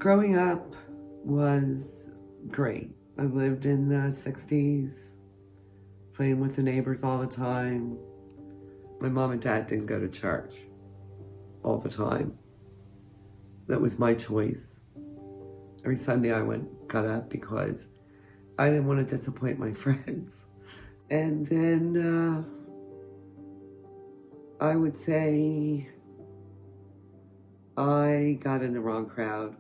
Growing up was great. I lived in the 60s, playing with the neighbors all the time. My mom and dad didn't go to church all the time. That was my choice. Every Sunday I got up because I didn't want to disappoint my friends. And then I would say I got in the wrong crowd.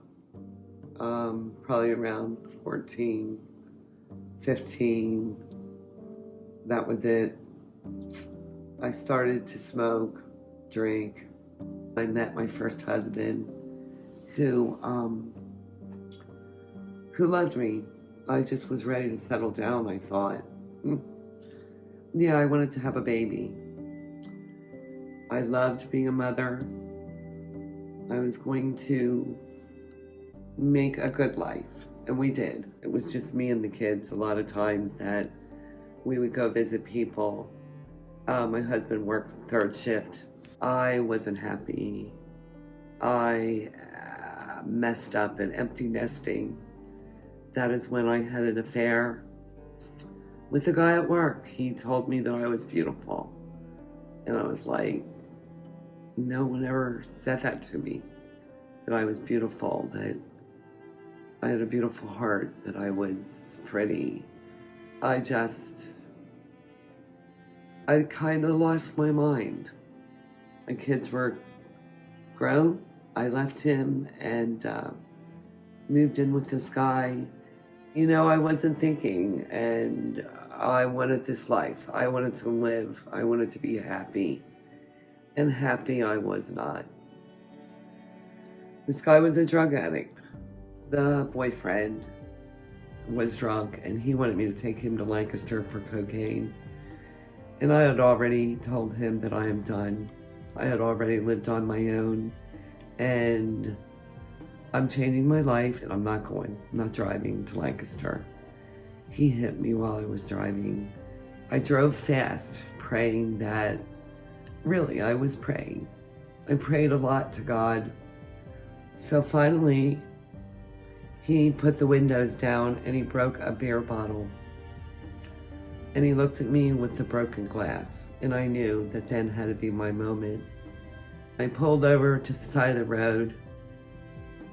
Probably around 14, 15. That was it. I started to smoke, drink. I met my first husband who loved me. I just was ready to settle down, I thought. Yeah, I wanted to have a baby. I loved being a mother. I was going to make a good life, and we did. It was just me and the kids. A lot of times that we would go visit people. My husband works third shift. I wasn't happy. I messed up in empty nesting. That is when I had an affair with a guy at work. He told me that I was beautiful. And I was like, no one ever said that to me, that I was beautiful, that I had a beautiful heart, that I was pretty. I kind of lost my mind. My kids were grown. I left him and moved in with this guy. You know, I wasn't thinking, and I wanted this life. I wanted to live. I wanted to be happy. And happy I was not. This guy was a drug addict. The boyfriend was drunk, and he wanted me to take him to Lancaster for cocaine. And I had already told him that I am done. I had already lived on my own, and I'm changing my life, and I'm not driving to Lancaster. He hit me while I was driving. I drove fast, praying that, really, I was praying. I prayed a lot to God. So finally, he put the windows down and he broke a beer bottle. And he looked at me with the broken glass, and I knew that then had to be my moment. I pulled over to the side of the road,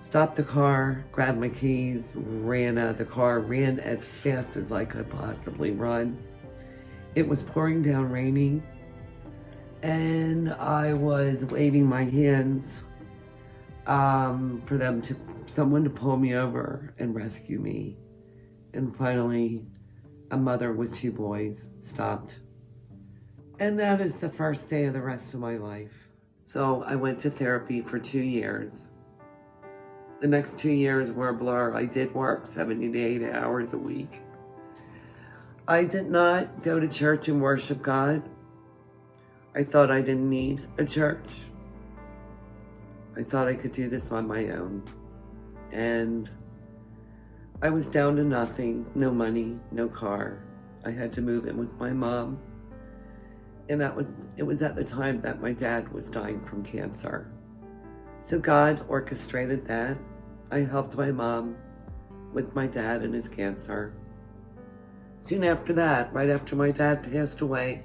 stopped the car, grabbed my keys, ran out of the car, ran as fast as I could possibly run. It was pouring down raining, and I was waving my hands for someone to pull me over and rescue me. And finally, a mother with 2 boys stopped. And that is the first day of the rest of my life. So I went to therapy for 2 years. The next 2 years were a blur. I did work 70 to 80 hours a week. I did not go to church and worship God. I thought I didn't need a church. I thought I could do this on my own. And I was down to nothing, no money, no car. I had to move in with my mom. And it was at the time that my dad was dying from cancer. So God orchestrated that. I helped my mom with my dad and his cancer. Soon after that, right after my dad passed away,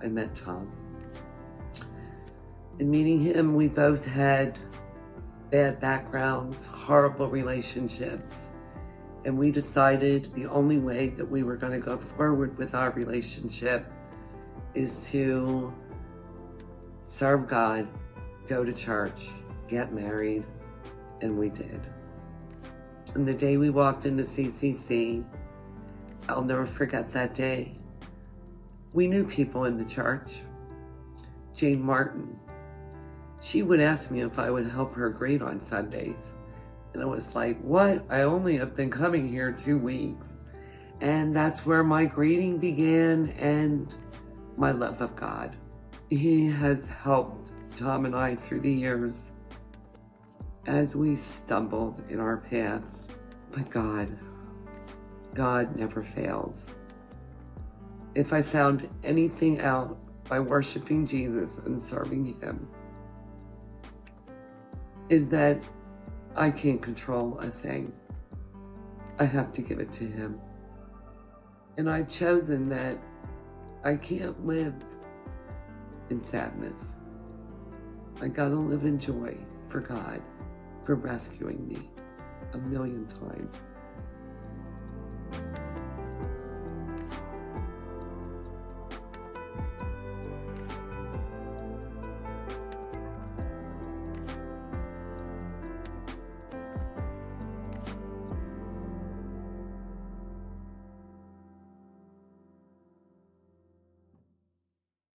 I met Tom. In meeting him, we both had bad backgrounds, horrible relationships, and we decided the only way that we were going to go forward with our relationship is to serve God, go to church, get married, and we did. And the day we walked into CCC, I'll never forget that day. We knew people in the church. Jane Martin. She would ask me if I would help her greet on Sundays. And I was like, what? I only have been coming here 2 weeks. And that's where my greeting began and my love of God. He has helped Tom and I through the years as we stumbled in our path. But God never fails. If I found anything out by worshiping Jesus and serving Him, is that I can't control a thing. I have to give it to him. And I've chosen that I can't live in sadness. I gotta live in joy for God, for rescuing me 1,000,000 times.